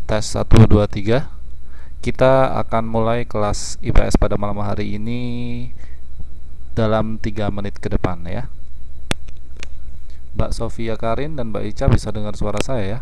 Tes 1 2 3. Kita akan mulai kelas IPS pada malam hari ini dalam 3 menit ke depan ya. Mbak Sofia Karin dan Mbak Ica bisa dengar suara saya ya?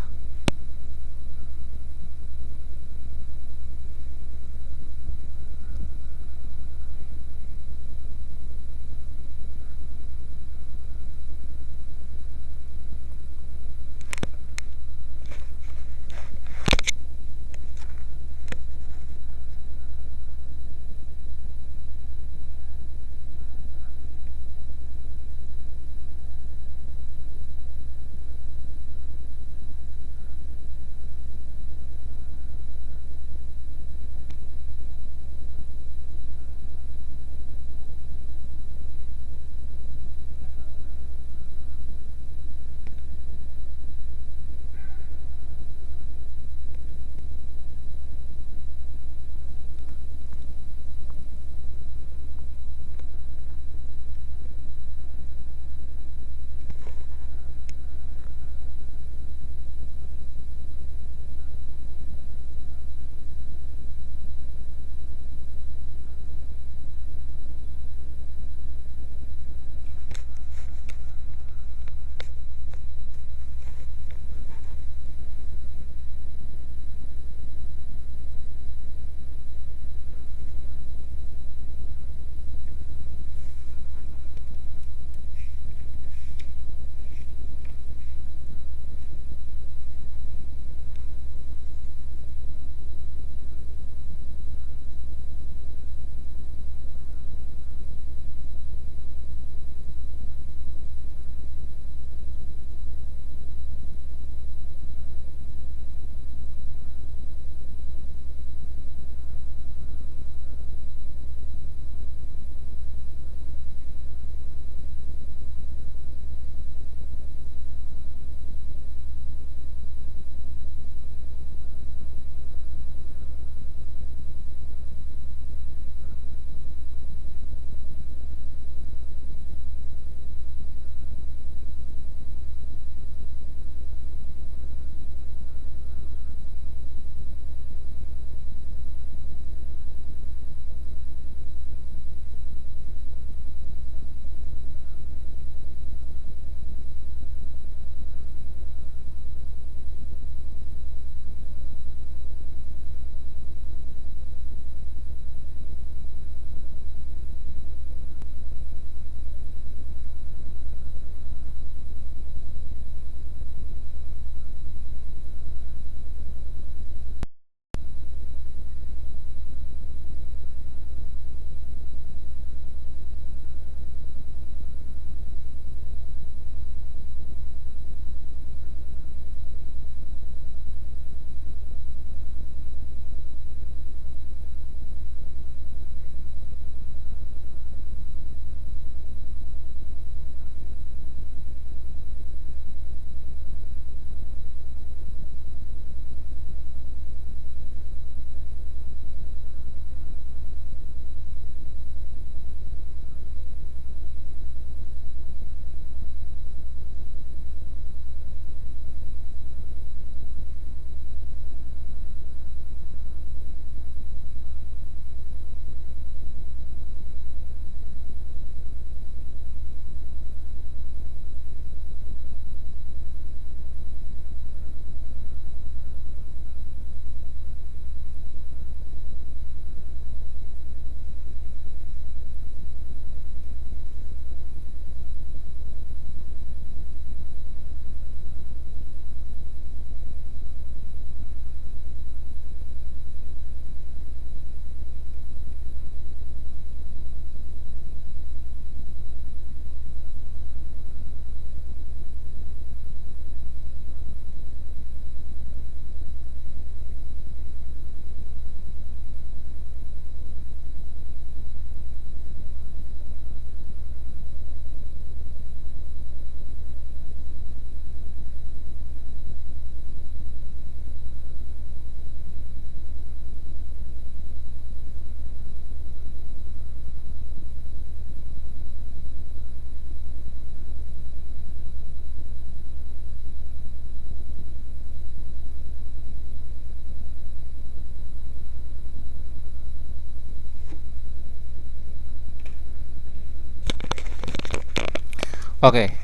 Oke,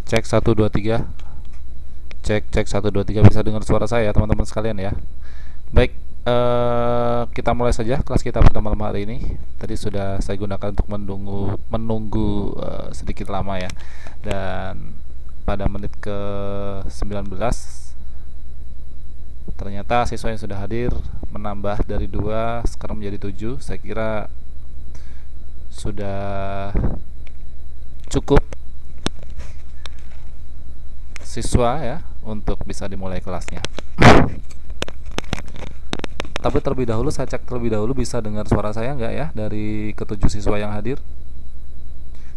cek 1 2 3. Cek 1 2 3, bisa dengar suara saya teman-teman sekalian ya. Baik, kita mulai saja kelas kita pada malam hari ini. Tadi sudah saya gunakan untuk menunggu sedikit lama ya. Dan pada menit ke 19 ternyata siswa yang sudah hadir menambah dari 2 sekarang menjadi 7. Saya kira sudah cukup siswa ya untuk bisa dimulai kelasnya. Tapi terlebih dahulu saya cek terlebih dahulu, bisa dengar suara saya nggak ya dari ketujuh siswa yang hadir.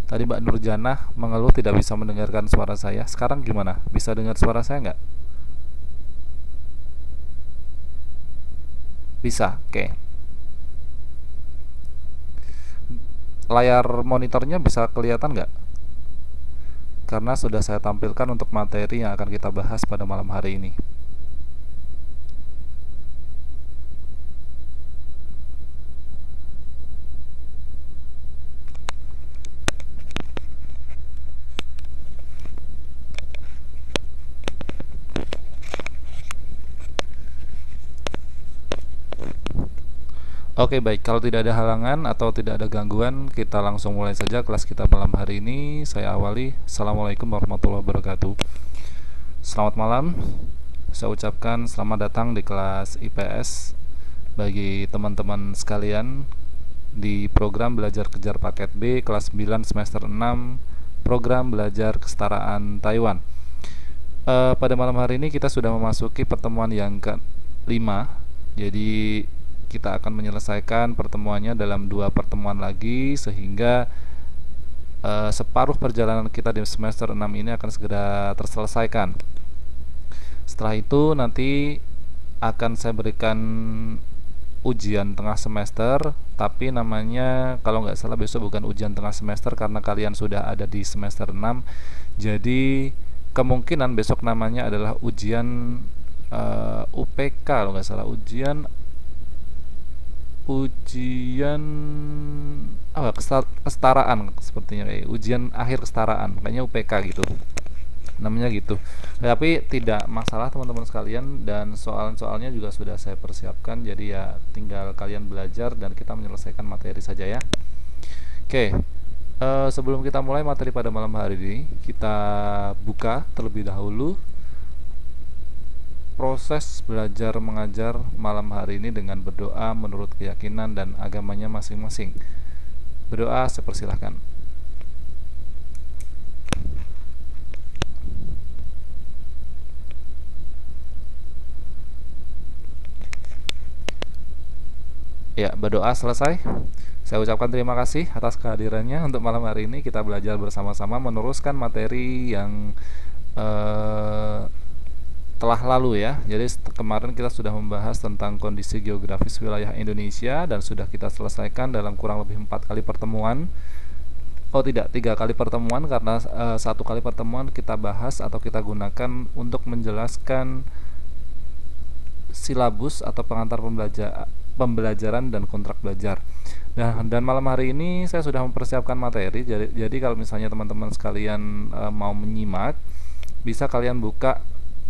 Tadi Mbak Nurjana mengeluh tidak bisa mendengarkan suara saya. Sekarang gimana? Bisa dengar suara saya nggak? Bisa, oke. Layar monitornya bisa kelihatan nggak? Karena sudah saya tampilkan untuk materi yang akan kita bahas pada malam hari ini. Oke, baik. Kalau tidak ada halangan atau tidak ada gangguan, kita langsung mulai saja kelas kita malam hari ini. Saya awali. Assalamualaikum warahmatullahi wabarakatuh. Selamat malam. Saya ucapkan selamat datang di kelas IPS bagi teman-teman sekalian di program belajar kejar paket B kelas 9 semester 6, program belajar kesetaraan Taiwan. Pada malam hari ini kita sudah memasuki pertemuan yang ke-5. Jadi kita akan menyelesaikan pertemuannya dalam 2 pertemuan lagi, sehingga separuh perjalanan kita di semester 6 ini akan segera terselesaikan. Setelah itu nanti akan saya berikan ujian tengah semester, tapi namanya kalau nggak salah besok bukan ujian tengah semester karena kalian sudah ada di semester 6. Jadi kemungkinan besok namanya adalah ujian UPK kalau nggak salah, ujian apa, kesetaraan sepertinya, ujian akhir kesetaraan, kayaknya UPK gitu namanya gitu. Tapi tidak masalah teman-teman sekalian, dan soal-soalnya juga sudah saya persiapkan, jadi ya tinggal kalian belajar dan kita menyelesaikan materi saja ya. Oke, sebelum kita mulai materi pada malam hari ini, kita buka terlebih dahulu proses belajar mengajar malam hari ini dengan berdoa menurut keyakinan dan agamanya masing-masing. Berdoa, saya persilahkan. Ya, berdoa selesai. Saya ucapkan terima kasih atas kehadirannya untuk malam hari ini. Kita belajar bersama-sama meneruskan materi yang telah lalu ya. Jadi kemarin kita sudah membahas tentang kondisi geografis wilayah Indonesia dan sudah kita selesaikan dalam kurang lebih 4 kali pertemuan. Oh tidak, 3 kali pertemuan, karena 1 kali pertemuan kita bahas atau kita gunakan untuk menjelaskan silabus atau pengantar pembelajaran dan kontrak belajar. Dan malam hari ini saya sudah mempersiapkan materi. Jadi kalau misalnya teman-teman sekalian mau menyimak, bisa kalian buka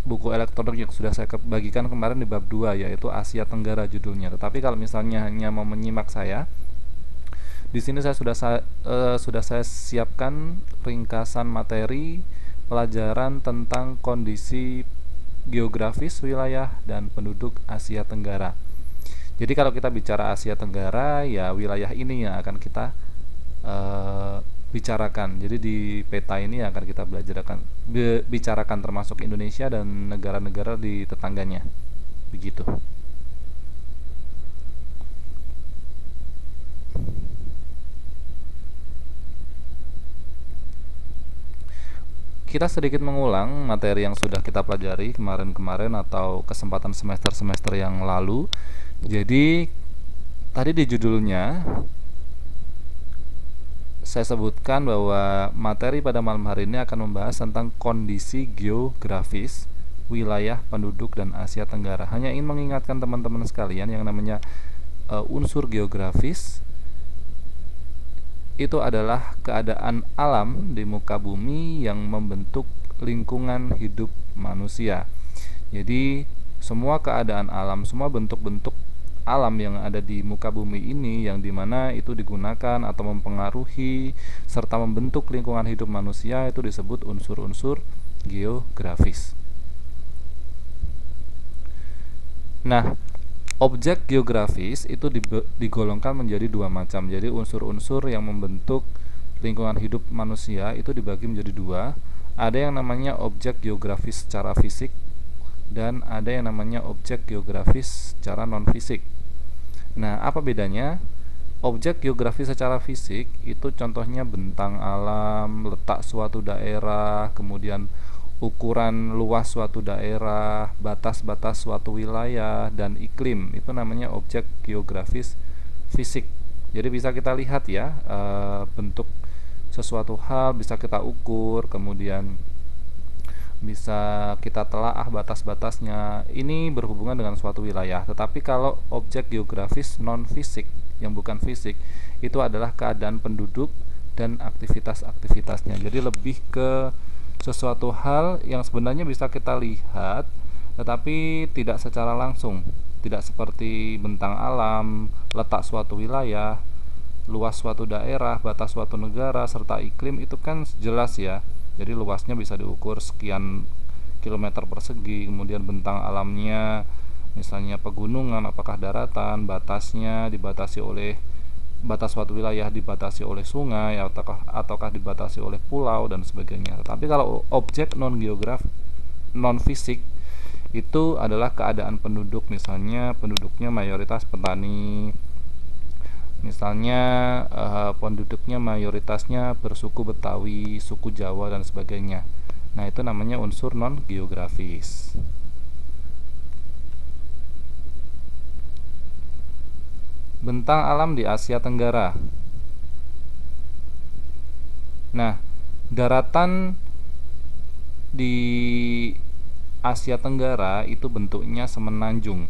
buku elektronik yang sudah saya bagikan kemarin di bab 2, yaitu Asia Tenggara judulnya. Tetapi kalau misalnya hanya mau menyimak saya, di sini saya sudah saya siapkan ringkasan materi pelajaran tentang kondisi geografis wilayah dan penduduk Asia Tenggara. Jadi kalau kita bicara Asia Tenggara, ya wilayah ini yang akan kita bicarakan. Jadi di peta ini akan kita bicarakan termasuk Indonesia dan negara-negara di tetangganya. Begitu. Kita sedikit mengulang materi yang sudah kita pelajari kemarin-kemarin atau kesempatan semester-semester yang lalu. Jadi tadi di judulnya saya sebutkan bahwa materi pada malam hari ini akan membahas tentang kondisi geografis wilayah penduduk dan Asia Tenggara. Hanya ingin mengingatkan teman-teman sekalian yang namanya unsur geografis itu adalah keadaan alam di muka bumi yang membentuk lingkungan hidup manusia. Jadi semua keadaan alam, semua bentuk-bentuk alam yang ada di muka bumi ini yang dimana itu digunakan atau mempengaruhi serta membentuk lingkungan hidup manusia itu disebut unsur-unsur geografis. Nah, objek geografis itu digolongkan menjadi dua macam. Jadi unsur-unsur yang membentuk lingkungan hidup manusia itu dibagi menjadi dua. Ada yang namanya objek geografis secara fisik dan ada yang namanya objek geografis secara non-fisik. Nah, apa bedanya? Objek geografis secara fisik itu contohnya bentang alam, letak suatu daerah, kemudian ukuran luas suatu daerah, batas-batas suatu wilayah, dan iklim. Itu namanya objek geografis fisik. Jadi bisa kita lihat ya, bentuk sesuatu hal bisa kita ukur, kemudian bisa kita telaah batas-batasnya. Ini berhubungan dengan suatu wilayah. Tetapi kalau objek geografis non fisik yang bukan fisik itu adalah keadaan penduduk dan aktivitas-aktivitasnya. Jadi lebih ke sesuatu hal yang sebenarnya bisa kita lihat tetapi tidak secara langsung. Tidak seperti bentang alam, letak suatu wilayah, luas suatu daerah, batas suatu negara, serta iklim itu kan jelas ya. Jadi luasnya bisa diukur sekian kilometer persegi, kemudian bentang alamnya misalnya pegunungan, apakah daratan, batasnya dibatasi oleh batas suatu wilayah dibatasi oleh sungai ataukah dibatasi oleh pulau dan sebagainya. Tapi kalau objek non fisik itu adalah keadaan penduduk, misalnya penduduknya mayoritas petani, misalnya penduduknya mayoritasnya bersuku Betawi, suku Jawa dan sebagainya. Nah, itu namanya unsur non geografis. Bentang alam di Asia Tenggara. Nah, daratan di Asia Tenggara itu bentuknya semenanjung.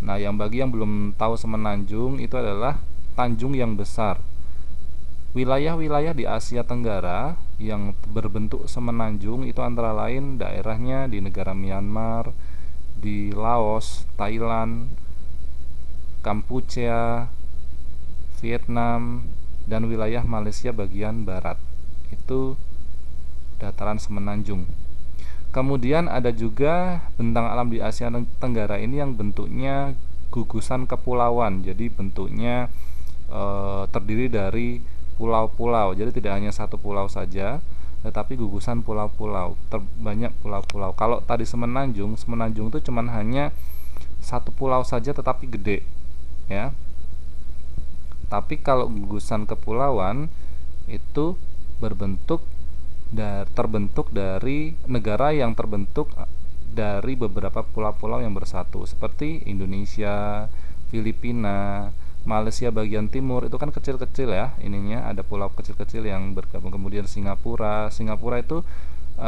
Nah, bagi yang belum tahu semenanjung itu adalah tanjung yang besar. Wilayah-wilayah di Asia Tenggara yang berbentuk semenanjung itu antara lain daerahnya di negara Myanmar, di Laos, Thailand, Kampuchea, Vietnam, dan wilayah Malaysia bagian barat. Itu dataran semenanjung. Kemudian ada juga bentang alam di Asia Tenggara ini yang bentuknya gugusan kepulauan. Jadi bentuknya terdiri dari pulau-pulau. Jadi tidak hanya satu pulau saja, tetapi gugusan pulau-pulau, banyak pulau-pulau. Kalau tadi semenanjung itu cuman hanya satu pulau saja tetapi gede, ya. Tapi kalau gugusan kepulauan itu terbentuk dari negara yang terbentuk dari beberapa pulau-pulau yang bersatu, seperti Indonesia, Filipina, Malaysia bagian timur itu kan kecil-kecil ya, ininya ada pulau kecil-kecil yang bergabung. Kemudian Singapura itu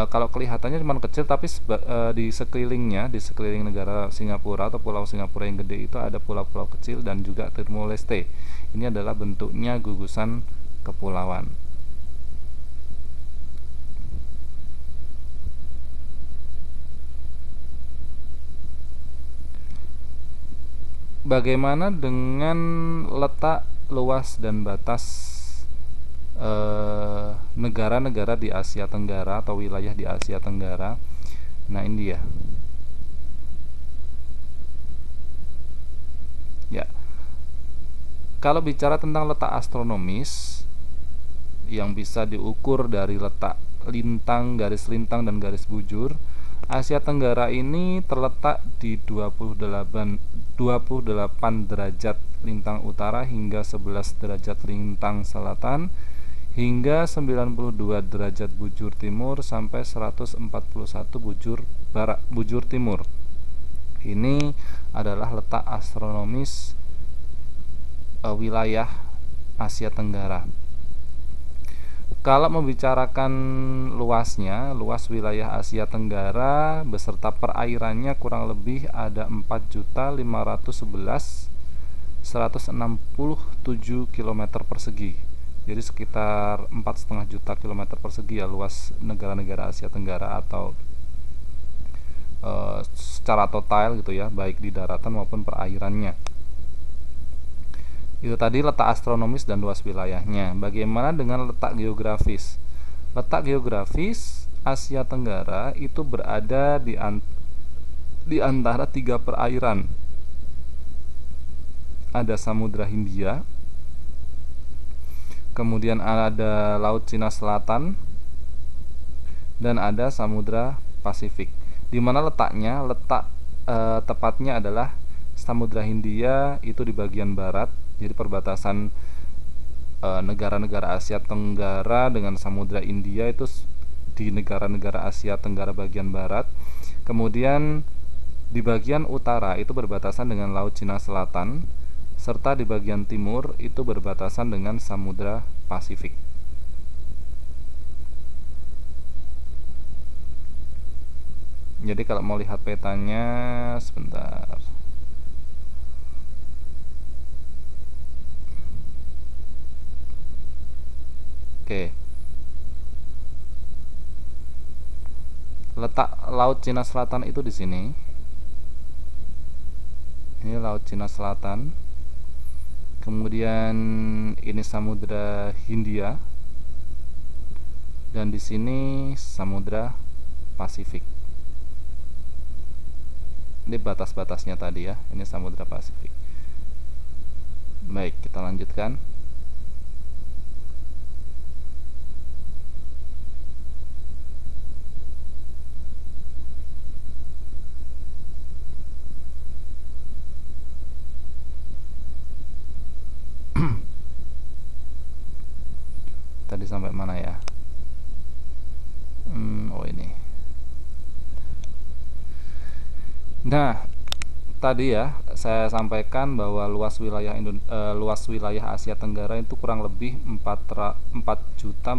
kalau kelihatannya cuma kecil, tapi di sekeliling negara Singapura atau pulau Singapura yang gede itu ada pulau-pulau kecil, dan juga Timor Leste. Ini adalah bentuknya gugusan kepulauan. Bagaimana dengan letak, luas, dan batas negara-negara di Asia Tenggara atau wilayah di Asia Tenggara? Nah, ini dia. Ya. Kalau bicara tentang letak astronomis yang bisa diukur dari letak lintang, garis lintang, dan garis bujur, Asia Tenggara ini terletak di 28 derajat lintang utara hingga 11 derajat lintang selatan, hingga 92 derajat bujur timur sampai 141 bujur timur. Ini adalah letak astronomis wilayah Asia Tenggara. Kalau membicarakan luasnya, luas wilayah Asia Tenggara beserta perairannya kurang lebih ada 4.511.167 km persegi. Jadi sekitar 4,5 juta kilometer persegi ya luas negara-negara Asia Tenggara, atau secara total gitu ya, baik di daratan maupun perairannya. Itu tadi letak astronomis dan luas wilayahnya. Bagaimana dengan letak geografis? Letak geografis Asia Tenggara itu berada di antara 3 perairan. Ada Samudra Hindia, kemudian ada Laut Cina Selatan, dan ada Samudra Pasifik. Di mana letaknya? Letak tepatnya adalah Samudra Hindia itu di bagian barat, jadi perbatasan negara-negara Asia Tenggara dengan Samudra India itu di negara-negara Asia Tenggara bagian barat. Kemudian di bagian utara itu berbatasan dengan Laut Cina Selatan, serta di bagian timur itu berbatasan dengan Samudra Pasifik. Jadi kalau mau lihat petanya, sebentar. Oke. Letak Laut Cina Selatan itu di sini. Ini Laut Cina Selatan. Kemudian ini Samudra Hindia. Dan di sini Samudra Pasifik. Ini batas-batasnya tadi ya. Ini Samudra Pasifik. Baik, kita lanjutkan. Tadi sampai mana ya? Oh ini. Nah, tadi ya saya sampaikan bahwa luas wilayah Asia Tenggara itu kurang lebih 4.414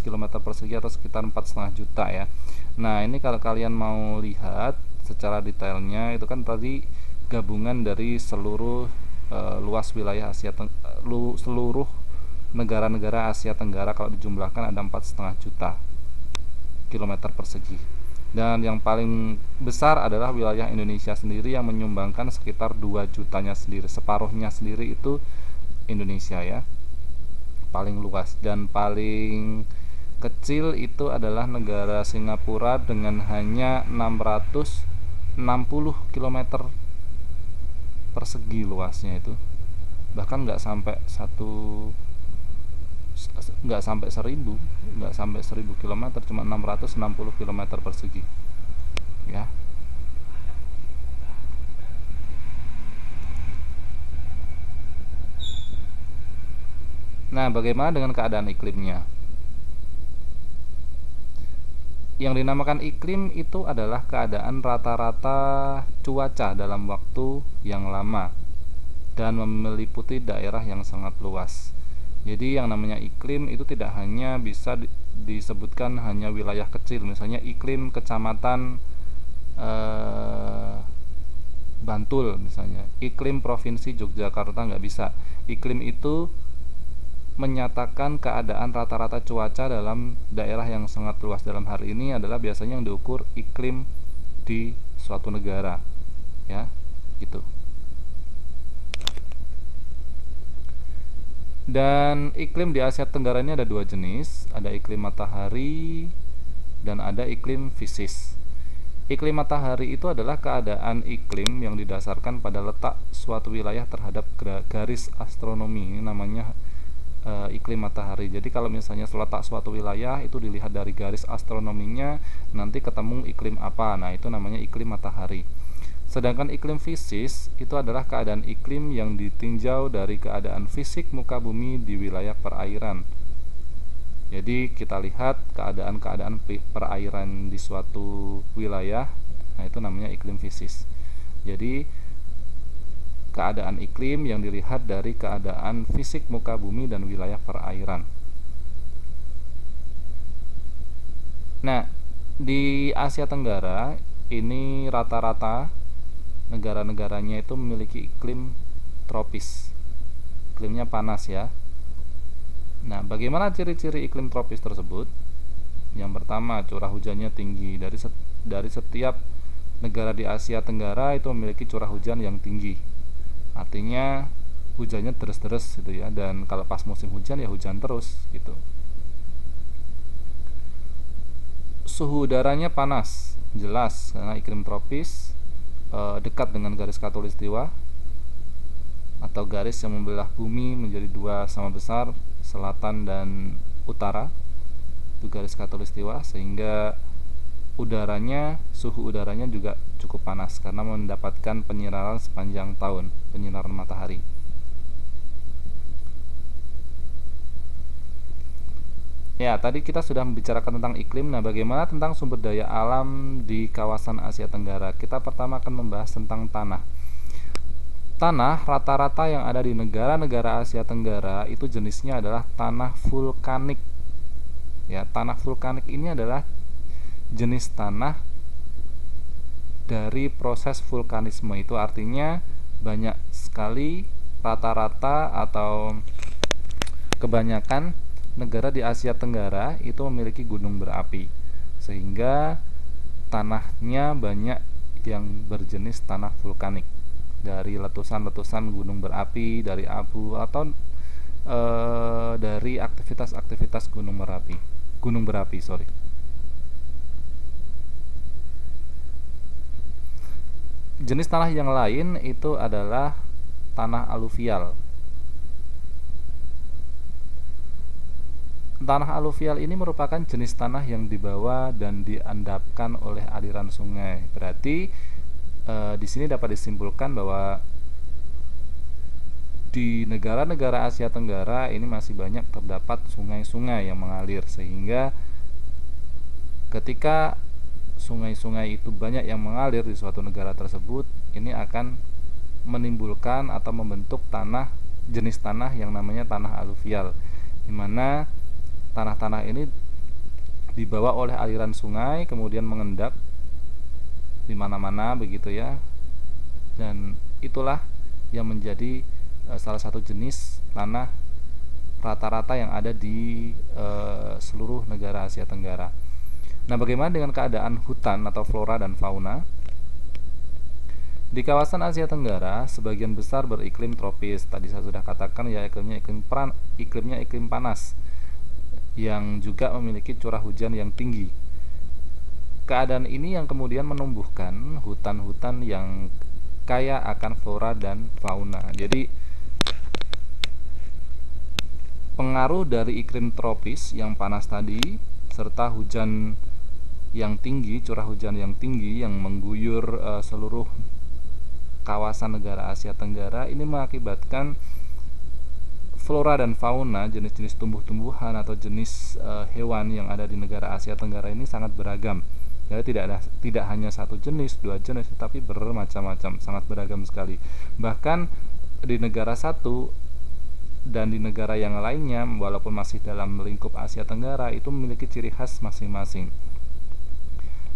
km persegi atau sekitar 4,5 juta ya. Nah, ini kalau kalian mau lihat secara detailnya itu kan tadi gabungan dari seluruh luas wilayah seluruh negara-negara Asia Tenggara. Kalau dijumlahkan ada 4,5 juta kilometer persegi. Dan yang paling besar adalah wilayah Indonesia sendiri yang menyumbangkan sekitar 2 jutanya sendiri. Separuhnya sendiri itu Indonesia ya, paling luas. Dan paling kecil itu adalah negara Singapura dengan hanya 660 km persegi luasnya itu. Bahkan nggak sampai 1000 km, cuma 660 km persegi ya. Nah, bagaimana dengan keadaan iklimnya? Yang dinamakan iklim itu adalah keadaan rata-rata cuaca dalam waktu yang lama dan meliputi daerah yang sangat luas. Jadi yang namanya iklim itu tidak hanya bisa disebutkan hanya wilayah kecil, misalnya iklim kecamatan Bantul misalnya, iklim provinsi Yogyakarta, nggak bisa. Iklim itu menyatakan keadaan rata-rata cuaca dalam daerah yang sangat luas. Dalam hal ini adalah biasanya yang diukur iklim di suatu negara ya, gitu. Dan iklim di Asia Tenggara ini ada 2 jenis, ada iklim matahari dan ada iklim fisis. Iklim matahari itu adalah keadaan iklim yang didasarkan pada letak suatu wilayah terhadap garis astronomi. Ini namanya iklim matahari. Jadi kalau misalnya letak suatu wilayah itu dilihat dari garis astronominya, nanti ketemu iklim apa. Nah, itu namanya iklim matahari. Sedangkan iklim fisis itu adalah keadaan iklim yang ditinjau dari keadaan fisik muka bumi di wilayah perairan. Jadi kita lihat keadaan perairan di suatu wilayah, nah itu namanya iklim fisis. Jadi keadaan iklim yang dilihat dari keadaan fisik muka bumi dan wilayah perairan. Nah, di Asia Tenggara ini rata-rata negara-negaranya itu memiliki iklim tropis, iklimnya panas ya. Nah, bagaimana ciri-ciri iklim tropis tersebut? Yang pertama, curah hujannya tinggi. Dari setiap negara di Asia Tenggara itu memiliki curah hujan yang tinggi. Artinya hujannya terus-terus gitu ya, dan kalau pas musim hujan ya hujan terus gitu. Suhu udaranya panas, jelas karena iklim tropis, dekat dengan garis khatulistiwa atau garis yang membelah bumi menjadi dua sama besar, selatan dan utara. Itu garis khatulistiwa, sehingga suhu udaranya juga cukup panas karena mendapatkan penyinaran sepanjang tahun, penyinaran matahari. Ya, tadi kita sudah membicarakan tentang iklim. Nah, bagaimana tentang sumber daya alam di kawasan Asia Tenggara? Kita pertama akan membahas tentang tanah. Tanah rata-rata yang ada di negara-negara Asia Tenggara itu jenisnya adalah tanah vulkanik. Ya, tanah vulkanik ini adalah jenis tanah dari proses vulkanisme. Itu artinya banyak sekali, rata-rata atau kebanyakan negara di Asia Tenggara itu memiliki gunung berapi, sehingga tanahnya banyak yang berjenis tanah vulkanik dari letusan-letusan gunung berapi, dari abu, atau dari aktivitas-aktivitas gunung berapi. Jenis tanah yang lain itu adalah tanah aluvial. Tanah aluvial ini merupakan jenis tanah yang dibawa dan diendapkan oleh aliran sungai. Berarti di sini dapat disimpulkan bahwa di negara-negara Asia Tenggara ini masih banyak terdapat sungai-sungai yang mengalir, sehingga ketika sungai-sungai itu banyak yang mengalir di suatu negara tersebut, ini akan menimbulkan atau membentuk jenis tanah yang namanya tanah aluvial, di mana tanah-tanah ini dibawa oleh aliran sungai kemudian mengendap di mana-mana begitu ya, dan itulah yang menjadi salah satu jenis tanah rata-rata yang ada di seluruh negara Asia Tenggara. Nah, bagaimana dengan keadaan hutan atau flora dan fauna? Di kawasan Asia Tenggara sebagian besar beriklim tropis. Tadi saya sudah katakan ya, iklimnya iklim panas yang juga memiliki curah hujan yang tinggi. Keadaan ini yang kemudian menumbuhkan hutan-hutan yang kaya akan flora dan fauna. Jadi pengaruh dari iklim tropis yang panas tadi serta hujan yang tinggi, curah hujan yang tinggi yang mengguyur seluruh kawasan negara Asia Tenggara ini mengakibatkan flora dan fauna, jenis-jenis tumbuh-tumbuhan atau jenis hewan yang ada di negara Asia Tenggara ini sangat beragam. Jadi tidak hanya satu jenis, dua jenis, tetapi bermacam-macam, sangat beragam sekali. Bahkan di negara satu dan di negara yang lainnya, walaupun masih dalam lingkup Asia Tenggara, itu memiliki ciri khas masing-masing.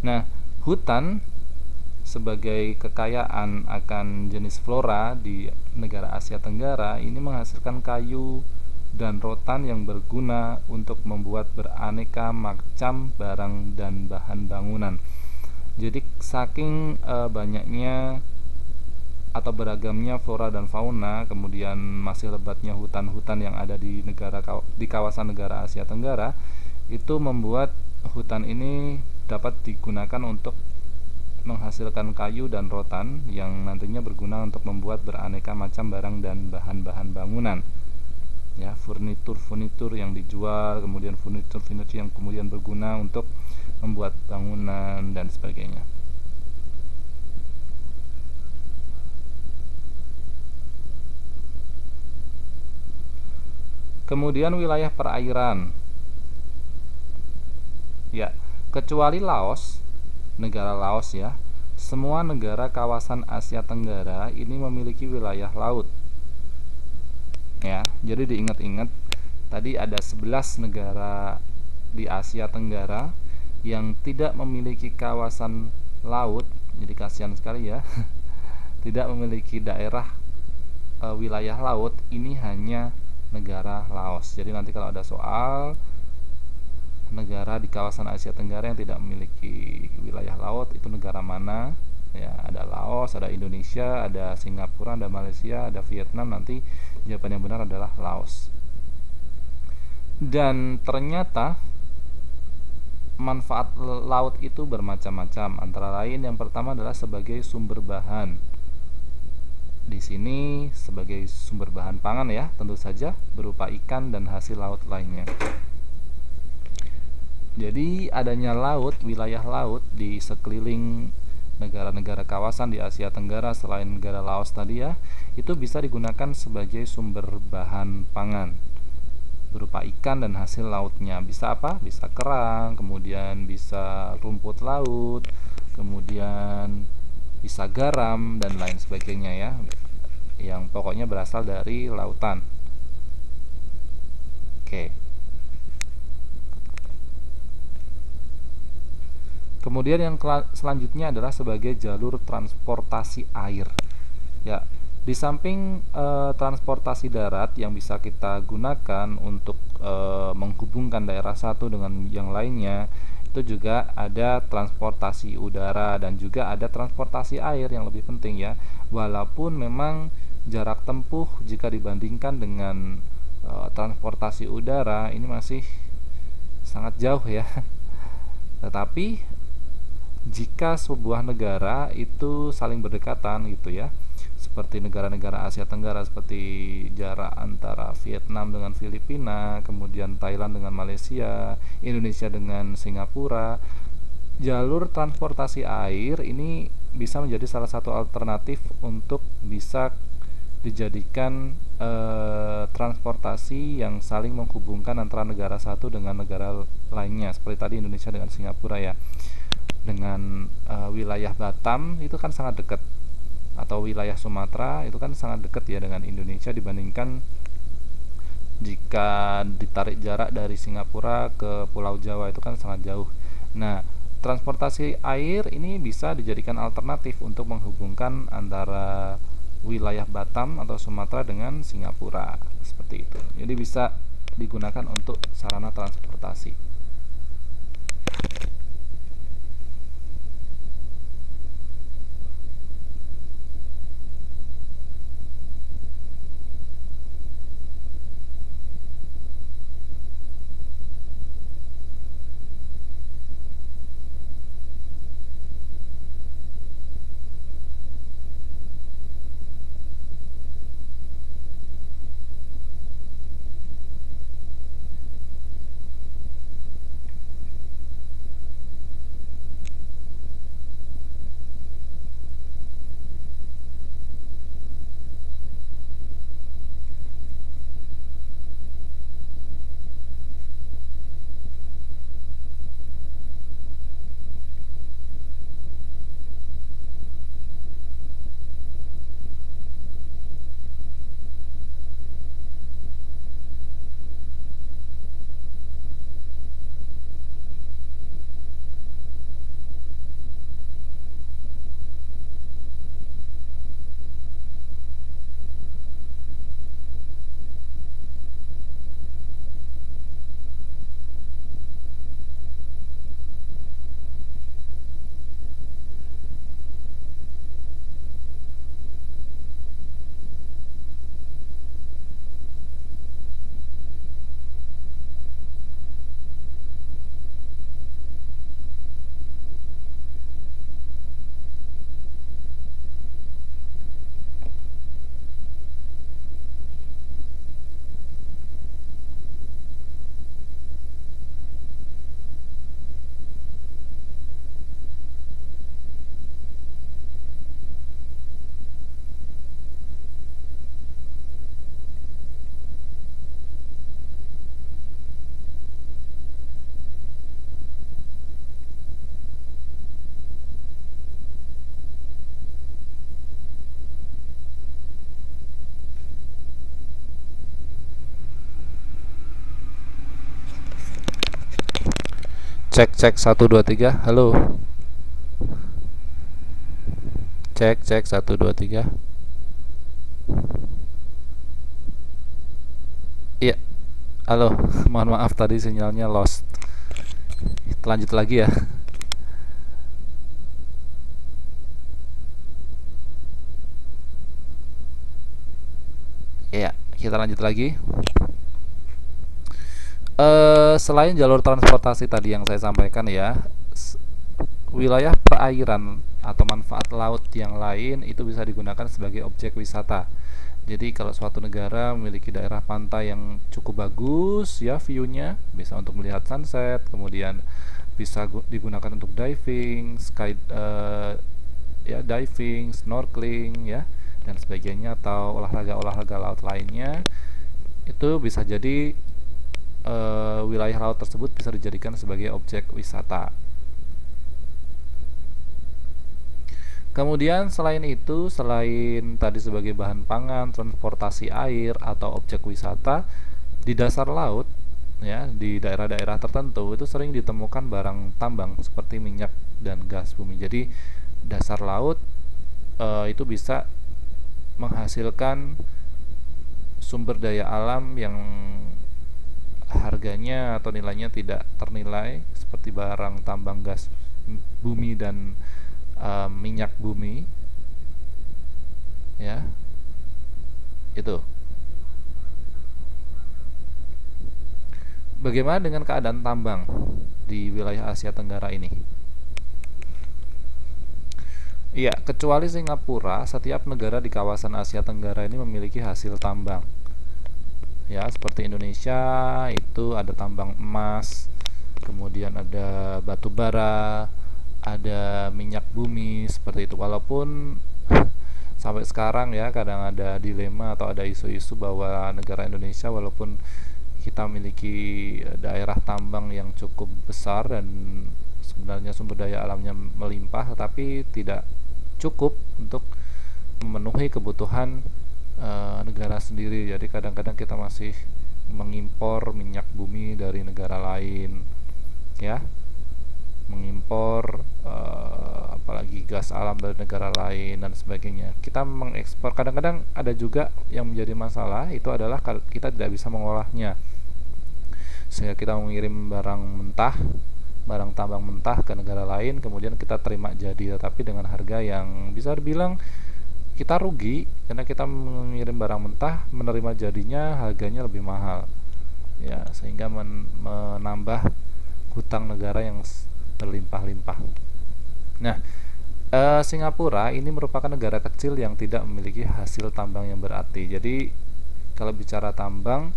Nah, hutan sebagai kekayaan akan jenis flora di negara Asia Tenggara ini menghasilkan kayu dan rotan yang berguna untuk membuat beraneka macam barang dan bahan bangunan. Jadi saking banyaknya atau beragamnya flora dan fauna, kemudian masih lebatnya hutan-hutan yang ada di kawasan negara Asia Tenggara, itu membuat hutan ini dapat digunakan untuk menghasilkan kayu dan rotan yang nantinya berguna untuk membuat beraneka macam barang dan bahan-bahan bangunan. Ya, furnitur yang dijual, kemudian furnitur yang kemudian berguna untuk membuat bangunan dan sebagainya. Kemudian wilayah perairan. Ya, kecuali Laos, negara Laos ya, semua negara kawasan Asia Tenggara ini memiliki wilayah laut. Ya, jadi diingat-ingat tadi ada 11 negara di Asia Tenggara yang tidak memiliki kawasan laut. Jadi kasihan sekali ya. tidak memiliki daerah wilayah laut, ini hanya negara Laos. Jadi nanti kalau ada soal negara di kawasan Asia Tenggara yang tidak memiliki wilayah laut itu negara mana, ya ada Laos, ada Indonesia, ada Singapura, ada Malaysia, ada Vietnam. Nanti jawaban yang benar adalah Laos. Dan ternyata manfaat laut itu bermacam-macam. Antara lain yang pertama adalah sebagai sumber bahan. Di sini sebagai sumber bahan pangan ya, tentu saja berupa ikan dan hasil laut lainnya. Jadi adanya laut, wilayah laut di sekeliling negara-negara kawasan di Asia Tenggara selain negara Laos tadi ya, itu bisa digunakan sebagai sumber bahan pangan berupa ikan dan hasil lautnya. Bisa apa? Bisa kerang, kemudian bisa rumput laut, kemudian bisa garam dan lain sebagainya ya, yang pokoknya berasal dari lautan. Oke. Kemudian yang selanjutnya adalah sebagai jalur transportasi air. Ya, di samping transportasi darat yang bisa kita gunakan untuk menghubungkan daerah satu dengan yang lainnya, itu juga ada transportasi udara dan juga ada transportasi air yang lebih penting ya. Walaupun memang jarak tempuh jika dibandingkan dengan transportasi udara ini masih sangat jauh ya. Tetapi jika sebuah negara itu saling berdekatan gitu ya, seperti negara-negara Asia Tenggara seperti jarak antara Vietnam dengan Filipina, kemudian Thailand dengan Malaysia, Indonesia dengan Singapura, jalur transportasi air ini bisa menjadi salah satu alternatif untuk bisa dijadikan transportasi yang saling menghubungkan antara negara satu dengan negara lainnya, seperti tadi Indonesia dengan Singapura ya. Dengan wilayah Batam itu kan sangat dekat, atau wilayah Sumatera itu kan sangat dekat ya dengan Indonesia dibandingkan jika ditarik jarak dari Singapura ke Pulau Jawa itu kan sangat jauh. Nah, transportasi air ini bisa dijadikan alternatif untuk menghubungkan antara wilayah Batam atau Sumatera dengan Singapura seperti itu. Jadi bisa digunakan untuk sarana transportasi. Cek cek 1 2 3. Halo. Cek cek 1 2 3. Iya, halo. Mohon maaf tadi sinyalnya lost. Lanjut lagi ya. Iya, kita lanjut lagi. Selain jalur transportasi tadi yang saya sampaikan ya, wilayah perairan atau manfaat laut yang lain itu bisa digunakan sebagai objek wisata. Jadi kalau suatu negara memiliki daerah pantai yang cukup bagus ya view-nya, bisa untuk melihat sunset, kemudian bisa digunakan untuk diving, ya diving, snorkeling ya dan sebagainya, atau olahraga-olahraga laut lainnya, itu bisa jadi wilayah laut tersebut bisa dijadikan sebagai objek wisata. Kemudian selain itu, selain tadi sebagai bahan pangan, transportasi air atau objek wisata, di dasar laut ya, di daerah-daerah tertentu itu sering ditemukan barang tambang seperti minyak dan gas bumi. Jadi dasar laut itu bisa menghasilkan sumber daya alam yang harganya atau nilainya tidak ternilai seperti barang tambang gas bumi dan minyak bumi ya. Itu bagaimana dengan keadaan tambang di wilayah Asia Tenggara ini? Iya, kecuali Singapura, setiap negara di kawasan Asia Tenggara ini memiliki hasil tambang. Ya, seperti Indonesia itu ada tambang emas, kemudian ada batu bara, ada minyak bumi seperti itu. Walaupun sampai sekarang ya kadang ada dilema atau ada isu-isu bahwa negara Indonesia walaupun kita memiliki daerah tambang yang cukup besar dan sebenarnya sumber daya alamnya melimpah, tetapi tidak cukup untuk memenuhi kebutuhan negara sendiri. Jadi kadang-kadang kita masih mengimpor minyak bumi dari negara lain ya, mengimpor apalagi gas alam dari negara lain dan sebagainya. Kita mengekspor, kadang-kadang ada juga yang menjadi masalah itu adalah kita tidak bisa mengolahnya, sehingga kita mengirim barang mentah, barang tambang mentah ke negara lain, kemudian kita terima jadi, tetapi dengan harga yang bisa dibilang kita rugi karena kita mengirim barang mentah, menerima jadinya harganya lebih mahal ya, sehingga menambah hutang negara yang berlimpah-limpah. Nah, Singapura ini merupakan negara kecil yang tidak memiliki hasil tambang yang berarti. Jadi kalau bicara tambang,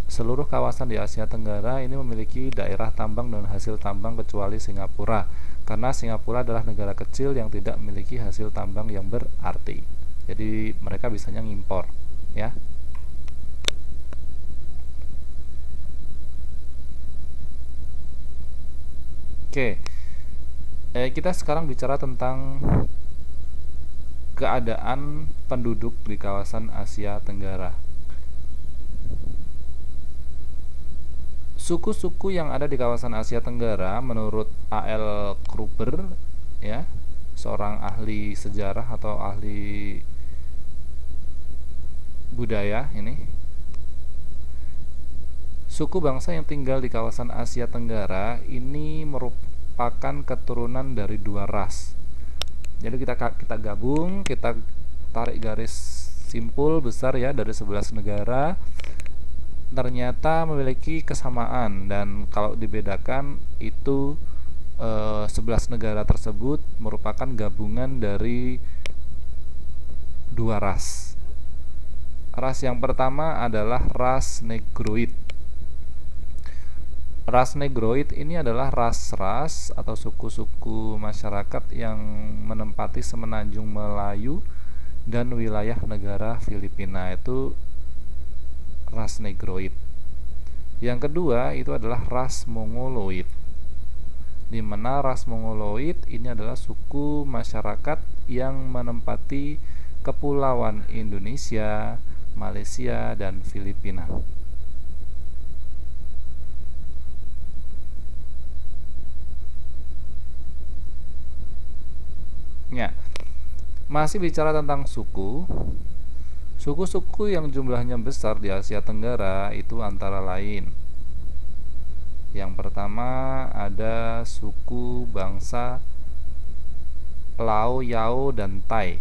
seluruh kawasan di Asia Tenggara ini memiliki daerah tambang dan hasil tambang kecuali Singapura, karena Singapura adalah negara kecil yang tidak memiliki hasil tambang yang berarti. Jadi mereka bisanya ngimpor ya. Oke, kita sekarang bicara tentang keadaan penduduk di kawasan Asia Tenggara. Suku-suku yang ada di kawasan Asia Tenggara menurut A.L. Kruber ya, seorang ahli sejarah atau ahli budaya ini, suku bangsa yang tinggal di kawasan Asia Tenggara ini merupakan keturunan dari dua ras. Jadi kita gabung, kita tarik garis simpul besar ya dari 11 negara, ternyata memiliki kesamaan, dan kalau dibedakan itu 11 negara tersebut merupakan gabungan dari dua ras. Ras yang pertama adalah ras Negroid. Ras Negroid ini adalah ras-ras atau suku-suku masyarakat yang menempati semenanjung Melayu dan wilayah negara Filipina, itu ras Negroid. Yang kedua itu adalah ras Mongoloid, di mana ras Mongoloid ini adalah suku masyarakat yang menempati kepulauan Indonesia, Malaysia, dan Filipina. Ya, Masih bicara tentang suku. Suku-suku yang jumlahnya besar di Asia Tenggara itu antara lain: yang pertama ada suku bangsa Lao, Yao, dan Tai.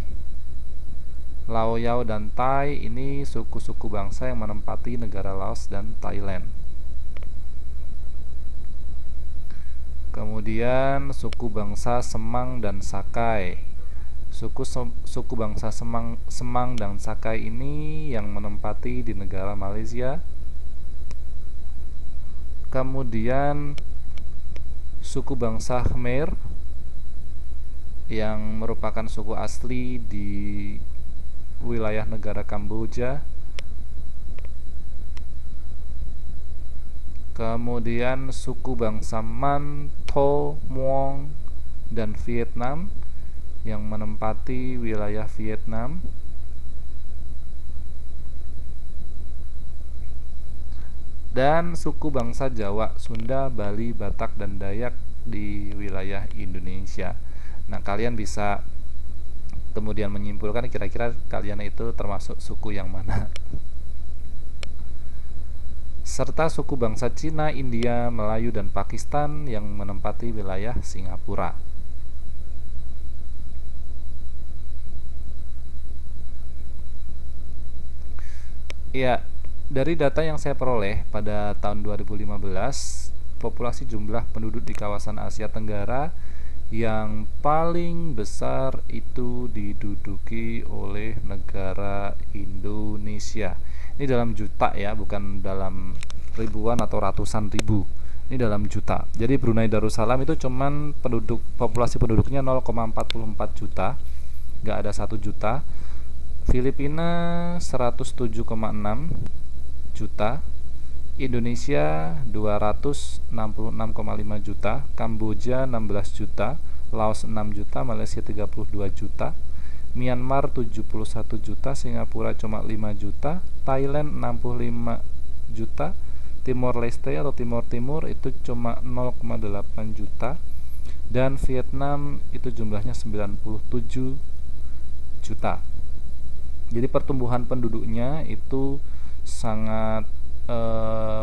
Lao, Yao, dan Tai ini suku-suku bangsa yang menempati negara Laos dan Thailand. Kemudian suku bangsa Semang dan Sakai. Suku bangsa Semang dan Sakai ini yang menempati di negara Malaysia. Kemudian suku bangsa Khmer yang merupakan suku asli di wilayah negara Kamboja. Kemudian suku bangsa Man, Tho, Muong, dan Vietnam yang menempati wilayah Vietnam. Dan suku bangsa Jawa, Sunda, Bali, Batak, dan Dayak di wilayah Indonesia. Nah, kalian bisa kemudian menyimpulkan kira-kira kalian itu termasuk suku yang mana. Serta suku bangsa Cina, India, Melayu, dan Pakistan yang menempati wilayah Singapura. Ya, dari data yang saya peroleh pada tahun 2015, populasi jumlah penduduk di kawasan Asia Tenggara yang paling besar itu diduduki oleh negara Indonesia. Ini dalam juta ya, bukan dalam ribuan atau ratusan ribu. Ini dalam juta. Jadi Brunei Darussalam itu cuman populasi penduduknya 0,44 juta, nggak ada 1 juta. Filipina 107,6 juta, Indonesia 266,5 juta, Kamboja 16 juta, Laos 6 juta, Malaysia 32 juta, Myanmar 71 juta, Singapura cuma 5 juta, Thailand 65 juta, Timor Leste atau Timur Timur itu cuma 0,8 juta, dan Vietnam itu jumlahnya 97 juta. Jadi pertumbuhan penduduknya itu sangat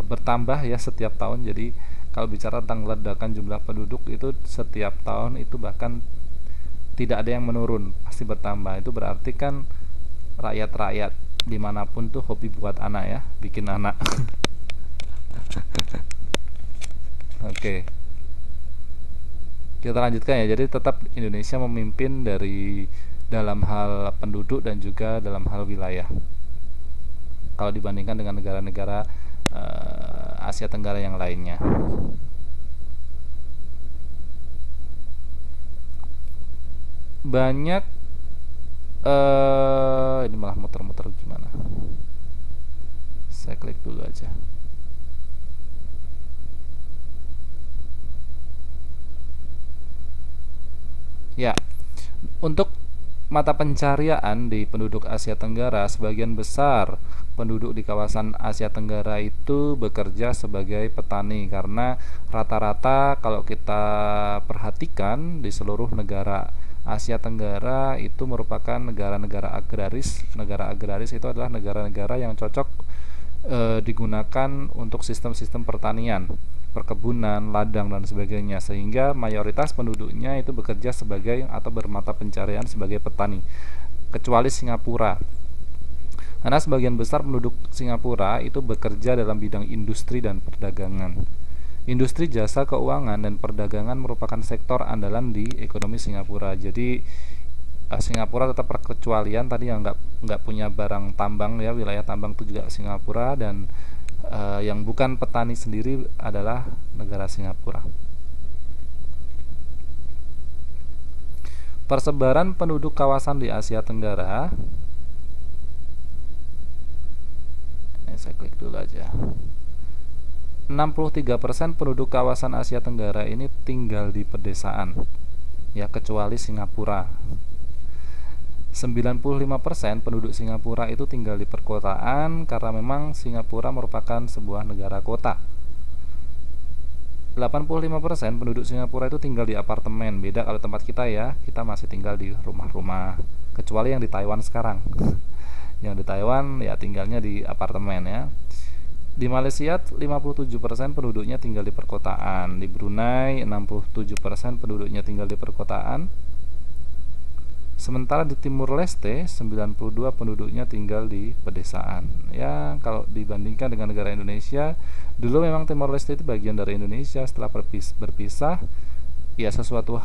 bertambah ya setiap tahun. Jadi kalau bicara tentang ledakan jumlah penduduk itu setiap tahun itu bahkan tidak ada yang menurun, pasti bertambah. Itu berarti kan rakyat-rakyat dimanapun tuh hobi buat anak ya, bikin anak. Oke, kita lanjutkan ya. Jadi tetap Indonesia memimpin dari dalam hal penduduk dan juga dalam hal wilayah kalau dibandingkan dengan negara-negara Asia Tenggara yang lainnya. Banyak ini malah muter-muter gimana, saya klik dulu aja. Ya, untuk mata pencarian di penduduk Asia Tenggara, sebagian besar penduduk di kawasan Asia Tenggara itu bekerja sebagai petani, karena rata-rata kalau kita perhatikan di seluruh negara Asia Tenggara itu merupakan negara-negara agraris. Negara agraris itu adalah negara-negara yang cocok digunakan untuk sistem-sistem pertanian, perkebunan, ladang, dan sebagainya, sehingga mayoritas penduduknya itu bekerja sebagai atau bermata pencarian sebagai petani, kecuali Singapura, karena sebagian besar penduduk Singapura itu bekerja dalam bidang industri dan perdagangan. Industri, jasa keuangan, dan perdagangan merupakan sektor andalan di ekonomi Singapura. Jadi Singapura tetap perkecualian tadi yang nggak punya barang tambang ya, wilayah tambang itu juga Singapura, dan yang bukan petani sendiri adalah negara Singapura. Persebaran penduduk kawasan di Asia Tenggara, saya klik dulu aja. 63% penduduk kawasan Asia Tenggara ini tinggal di pedesaan, ya, kecuali Singapura. 95% penduduk Singapura itu tinggal di perkotaan karena memang Singapura merupakan sebuah negara kota. 85% penduduk Singapura itu tinggal di apartemen. Beda kalau tempat kita ya, kita masih tinggal di rumah-rumah. Kecuali yang di Taiwan sekarang. Yang di Taiwan ya tinggalnya di apartemen ya. Di Malaysia 57% penduduknya tinggal di perkotaan. Di Brunei 67% penduduknya tinggal di perkotaan. Sementara di Timur Leste 92 penduduknya tinggal di pedesaan. Ya, kalau dibandingkan dengan negara Indonesia, dulu memang Timur Leste itu bagian dari Indonesia. Setelah berpisah, ya sesuatu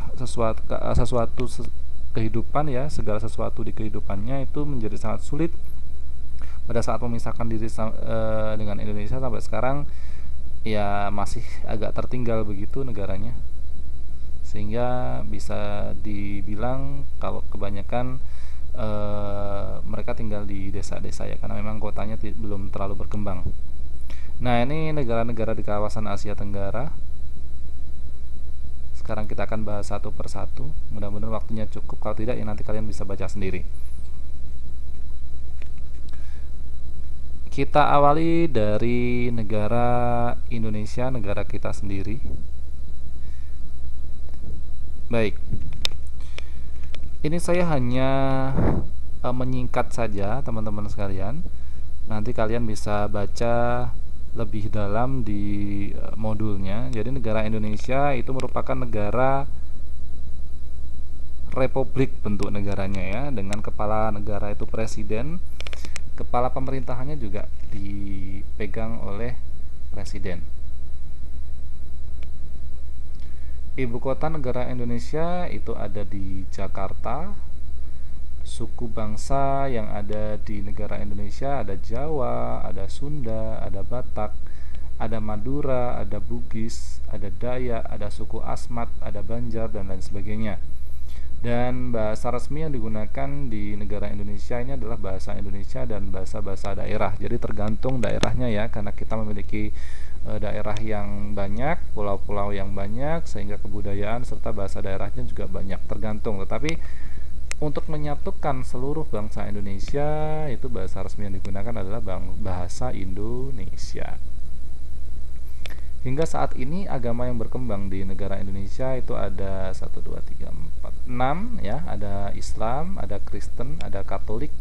kehidupan ya, segala sesuatu di kehidupannya itu menjadi sangat sulit pada saat memisahkan diri dengan Indonesia. Sampai sekarang ya masih agak tertinggal begitu negaranya, sehingga bisa dibilang kalau kebanyakan mereka tinggal di desa-desa ya, karena memang kotanya belum terlalu berkembang. Nah, ini negara-negara di kawasan Asia Tenggara. Sekarang kita akan bahas satu persatu. Mudah-mudahan waktunya cukup, kalau tidak ya nanti kalian bisa baca sendiri. Kita awali dari negara Indonesia, negara kita sendiri. Baik, ini saya hanya menyingkat saja teman-teman sekalian. Nanti kalian bisa baca lebih dalam di modulnya. Jadi negara Indonesia itu merupakan negara republik bentuk negaranya ya, dengan kepala negara itu presiden. Kepala pemerintahannya juga dipegang oleh presiden. Ibu kota negara Indonesia itu ada di Jakarta. Suku bangsa yang ada di negara Indonesia ada Jawa, ada Sunda, ada Batak, ada Madura, ada Bugis, ada Dayak, ada suku Asmat, ada Banjar, dan lain sebagainya. Dan bahasa resmi yang digunakan di negara Indonesia ini adalah bahasa Indonesia dan bahasa-bahasa daerah. Jadi tergantung daerahnya ya, karena kita memiliki daerah yang banyak, pulau-pulau yang banyak, sehingga kebudayaan serta bahasa daerahnya juga banyak, tergantung. Tetapi untuk menyatukan seluruh bangsa Indonesia, itu bahasa resmi yang digunakan adalah bahasa Indonesia. Hingga saat ini agama yang berkembang di negara Indonesia itu ada 1, 2, 3, 4, 6 ya. Ada Islam, ada Kristen, ada Katolik,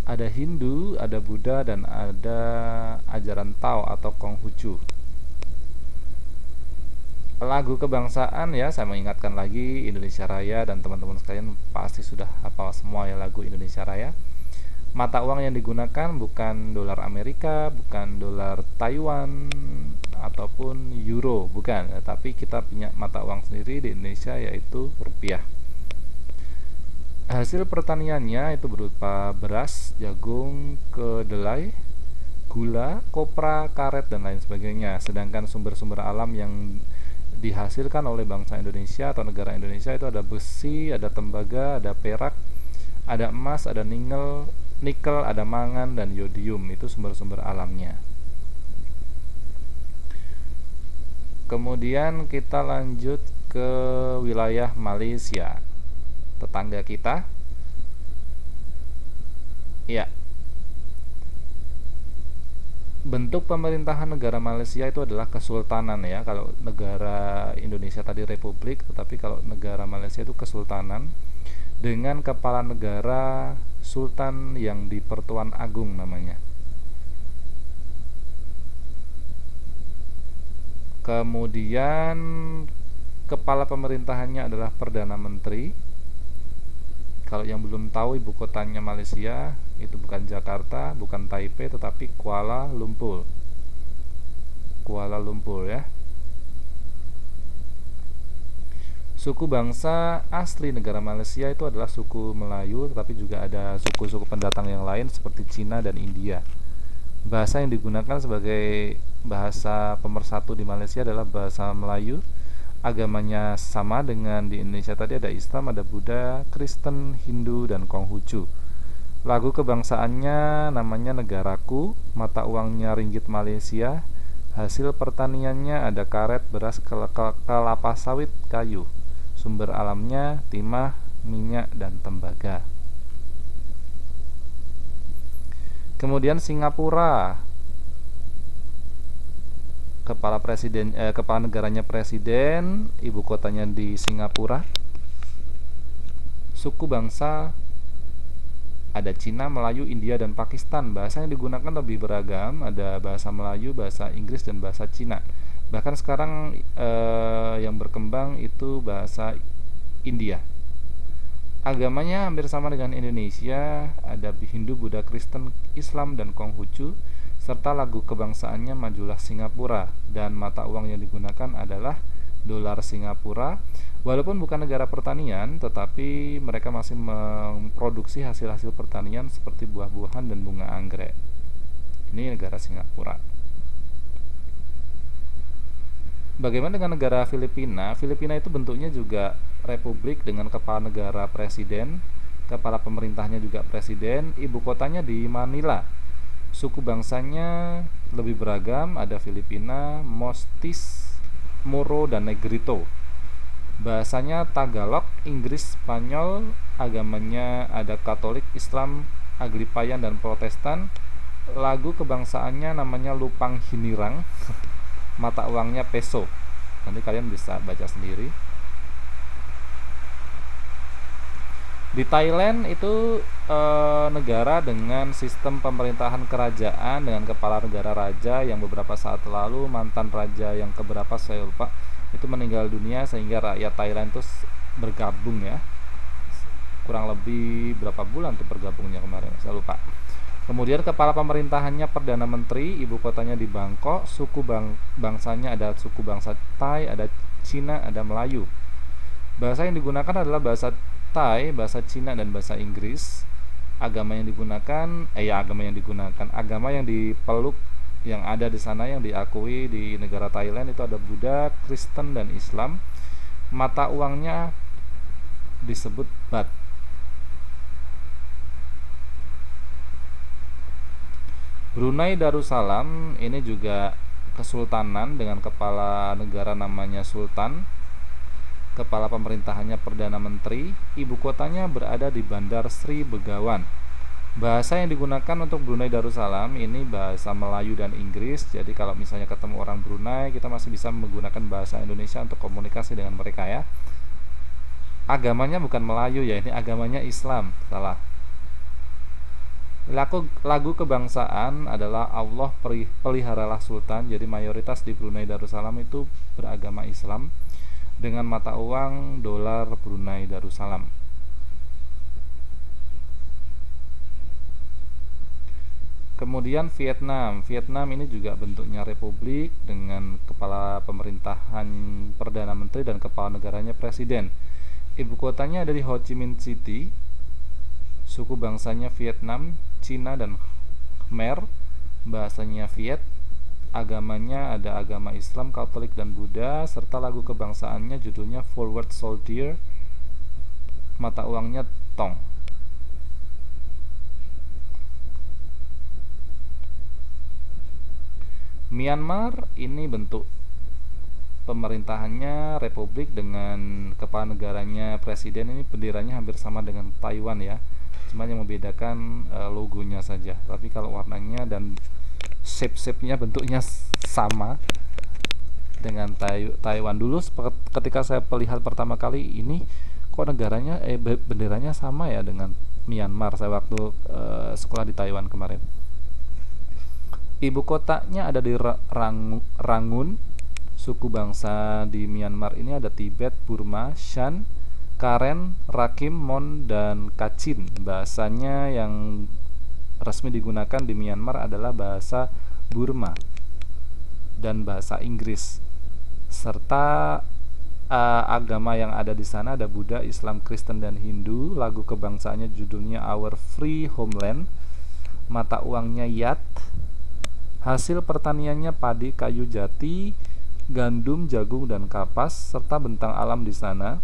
ada Hindu, ada Buddha, dan ada ajaran Tao atau Konghucu. Lagu kebangsaan ya, saya mengingatkan lagi Indonesia Raya, dan teman-teman sekalian pasti sudah hafal semua ya lagu Indonesia Raya. Mata uang yang digunakan bukan dolar Amerika, bukan dolar Taiwan ataupun euro, bukan, tapi kita punya mata uang sendiri di Indonesia, yaitu rupiah. Hasil pertaniannya itu berupa beras, jagung, kedelai, gula, kopra, karet, dan lain sebagainya. Sedangkan sumber-sumber alam yang dihasilkan oleh bangsa Indonesia atau negara Indonesia itu ada besi, ada tembaga, ada perak, ada emas, ada nikel, ada mangan, dan yodium. Itu sumber-sumber alamnya. Kemudian kita lanjut ke wilayah Malaysia, tetangga kita. Ya, bentuk pemerintahan negara Malaysia itu adalah kesultanan ya. Kalau negara Indonesia tadi republik, tetapi kalau negara Malaysia itu kesultanan dengan kepala negara sultan yang di Pertuan Agung namanya. Kemudian kepala pemerintahannya adalah Perdana Menteri. Kalau yang belum tahu, ibu kotanya Malaysia itu bukan Jakarta, bukan Taipei, tetapi Kuala Lumpur. Kuala Lumpur ya. Suku bangsa asli negara Malaysia itu adalah suku Melayu, tetapi juga ada suku-suku pendatang yang lain seperti Cina dan India. Bahasa yang digunakan sebagai bahasa pemersatu di Malaysia adalah bahasa Melayu. Agamanya sama dengan di Indonesia tadi, ada Islam, ada Buddha, Kristen, Hindu, dan Konghucu. Lagu kebangsaannya namanya Negaraku, mata uangnya ringgit Malaysia, hasil pertaniannya ada karet, beras, kelapa sawit, kayu. Sumber alamnya timah, minyak, dan tembaga. Kemudian Singapura. kepala negaranya presiden, ibu kotanya di Singapura. Suku bangsa ada Cina, Melayu, India, dan Pakistan. Bahasa yang digunakan lebih beragam, ada bahasa Melayu, bahasa Inggris, dan bahasa Cina. Bahkan sekarang yang berkembang itu bahasa India. Agamanya hampir sama dengan Indonesia, ada Hindu, Buddha, Kristen, Islam, dan Konghucu, serta lagu kebangsaannya Majulah Singapura, dan mata uang yang digunakan adalah dolar Singapura. Walaupun bukan negara pertanian, tetapi mereka masih memproduksi hasil-hasil pertanian seperti buah-buahan dan bunga anggrek. Ini negara Singapura. Bagaimana dengan negara Filipina? Filipina itu bentuknya juga republik dengan kepala negara presiden, kepala pemerintahnya juga presiden, ibu kotanya di Manila. Suku bangsanya lebih beragam, ada Filipina, Mostis, Moro, dan Negrito. Bahasanya Tagalog, Inggris, Spanyol. Agamanya ada Katolik, Islam, Aglipayan, dan Protestan. Lagu kebangsaannya namanya Lupang Hinirang. Mata uangnya peso. Nanti kalian bisa baca sendiri. Di Thailand itu negara dengan sistem pemerintahan kerajaan dengan kepala negara raja, yang beberapa saat lalu mantan raja yang keberapa saya lupa itu meninggal dunia, sehingga rakyat Thailand itu bergabung ya. Kurang lebih berapa bulan tuh bergabungnya kemarin, saya lupa. Kemudian kepala pemerintahannya Perdana Menteri, ibu kotanya di Bangkok. Suku bangsanya ada suku bangsa Thai, ada Cina, ada Melayu. Bahasa yang digunakan adalah bahasa Thai, bahasa Cina, dan bahasa Inggris. Agama yang digunakan, agama yang dipeluk yang ada di sana, yang diakui di negara Thailand itu ada Buddha, Kristen, dan Islam. Mata uangnya disebut baht. Brunei Darussalam ini juga kesultanan dengan kepala negara namanya Sultan. Kepala pemerintahannya Perdana Menteri. Ibu kotanya berada di Bandar Sri Begawan. Bahasa yang digunakan untuk Brunei Darussalam ini bahasa Melayu dan Inggris. Jadi kalau misalnya ketemu orang Brunei, kita masih bisa menggunakan bahasa Indonesia untuk komunikasi dengan mereka ya. Agamanya bukan Melayu ya, ini agamanya Islam. Salah. Lagu kebangsaan adalah Allah peliharalah Sultan. Jadi mayoritas di Brunei Darussalam itu beragama Islam, dengan mata uang dolar Brunei Darussalam. Kemudian Vietnam. Vietnam ini juga bentuknya republik dengan kepala pemerintahan Perdana Menteri dan kepala negaranya presiden. Ibu kotanya ada di Ho Chi Minh City. Suku bangsanya Vietnam, Cina, dan Khmer. Bahasanya Viet. Agamanya ada agama Islam, Katolik, dan Buddha, serta lagu kebangsaannya judulnya Forward Soldier. Mata uangnya Tong. Myanmar ini bentuk pemerintahannya republik dengan kepala negaranya presiden. Ini benderanya hampir sama dengan Taiwan ya, cuma yang membedakan logonya saja. Tapi kalau warnanya dan shape-nya bentuknya sama dengan Taiwan. Dulu ketika saya melihat pertama kali ini, kok negaranya benderanya sama ya dengan Myanmar. Saya waktu sekolah di Taiwan kemarin. Ibu kotanya ada di Rangun. Suku bangsa di Myanmar ini ada Tibet, Burma, Shan, Karen, Rakhine, Mon, dan Kachin. Bahasanya yang resmi digunakan di Myanmar adalah bahasa Burma dan bahasa Inggris. Serta agama yang ada di sana ada Buddha, Islam, Kristen, dan Hindu. Lagu kebangsaannya judulnya Our Free Homeland. Mata uangnya Yat. Hasil pertaniannya padi, kayu jati, gandum, jagung, dan kapas, serta bentang alam di sana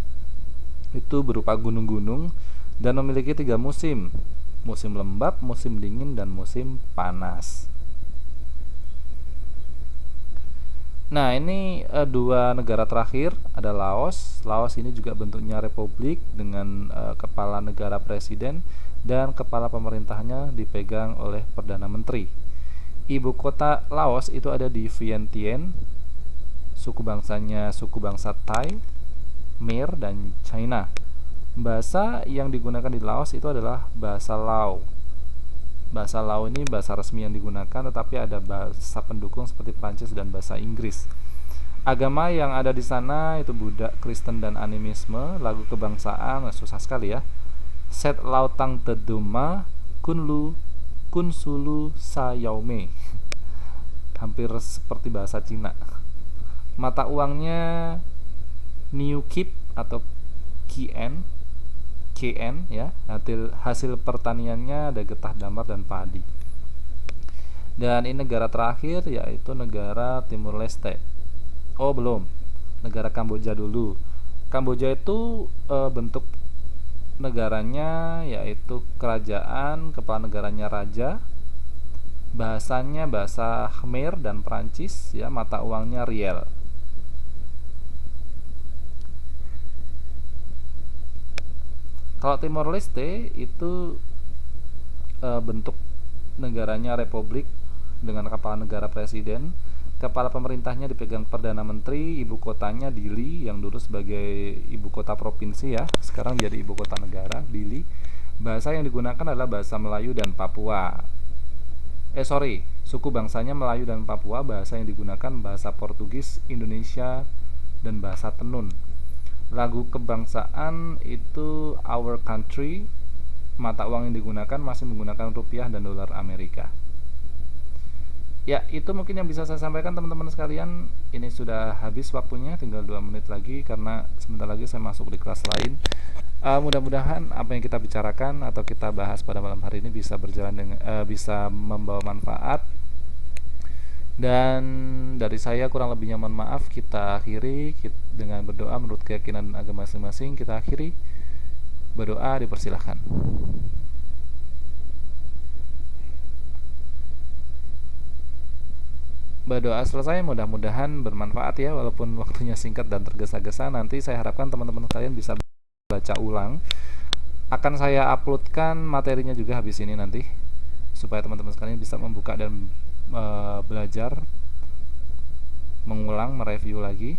itu berupa gunung-gunung, dan memiliki 3 musim: musim lembab, musim dingin, dan musim panas. Nah, ini 2 negara terakhir ada Laos. Laos ini juga bentuknya republik dengan kepala negara presiden dan kepala pemerintahannya dipegang oleh Perdana Menteri. Ibu kota Laos itu ada di Vientiane. Suku bangsanya suku bangsa Thai, Khmer, dan China. Bahasa yang digunakan di Laos itu adalah bahasa Lao. Bahasa Lao ini bahasa resmi yang digunakan, tetapi ada bahasa pendukung seperti Prancis dan bahasa Inggris. Agama yang ada di sana itu Buddha, Kristen, dan animisme. Lagu kebangsaan susah sekali ya. Set Lao Tang Teduma Kunlu Kunsulu Sa Yaume. Hampir seperti bahasa Cina. Mata uangnya New Kip atau KN ya. Hasil pertaniannya ada getah damar dan padi. Dan ini negara terakhir yaitu negara Timur Leste. Oh belum, negara Kamboja dulu. Kamboja itu bentuk negaranya yaitu kerajaan, kepala negaranya raja. Bahasanya bahasa Khmer dan Prancis ya, mata uangnya riel. Kalau Timor Leste itu bentuk negaranya republik dengan kepala negara presiden. Kepala pemerintahnya dipegang Perdana Menteri, ibu kotanya Dili yang dulu sebagai ibu kota provinsi ya, sekarang jadi ibu kota negara, Dili. Bahasa yang digunakan adalah bahasa Melayu dan Papua. Suku bangsanya Melayu dan Papua, bahasa yang digunakan bahasa Portugis, Indonesia, dan bahasa Tenun. Lagu kebangsaan itu Our Country. Mata uang yang digunakan masih menggunakan rupiah dan dolar Amerika. Ya, itu mungkin yang bisa saya sampaikan teman-teman sekalian. Ini sudah habis waktunya, tinggal 2 menit lagi karena sebentar lagi saya masuk di kelas lain. Mudah-mudahan apa yang kita bicarakan atau kita bahas pada malam hari ini bisa berjalan dengan bisa membawa manfaat. Dan dari saya kurang lebihnya mohon maaf. Kita akhiri dengan berdoa menurut keyakinan agama masing-masing. Kita akhiri berdoa, dipersilahkan. Berdoa selesai, mudah-mudahan bermanfaat ya, walaupun waktunya singkat dan tergesa-gesa. Nanti saya harapkan teman-teman kalian bisa baca ulang. Akan saya uploadkan materinya juga habis ini nanti, supaya teman-teman sekalian bisa membuka dan belajar, mengulang, mereview lagi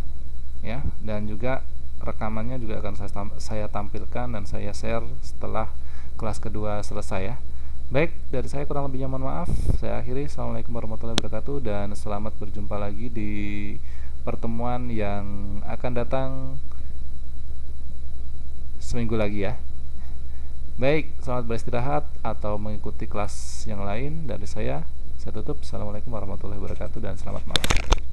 ya. Dan juga rekamannya juga akan saya tampilkan dan saya share setelah kelas kedua selesai ya. Baik, dari saya kurang lebihnya mohon maaf. Saya akhiri. Assalamualaikum warahmatullahi wabarakatuh dan selamat berjumpa lagi di pertemuan yang akan datang seminggu lagi ya. Baik, selamat beristirahat atau mengikuti kelas yang lain. Dari saya tutup. Assalamualaikum warahmatullahi wabarakatuh dan selamat malam.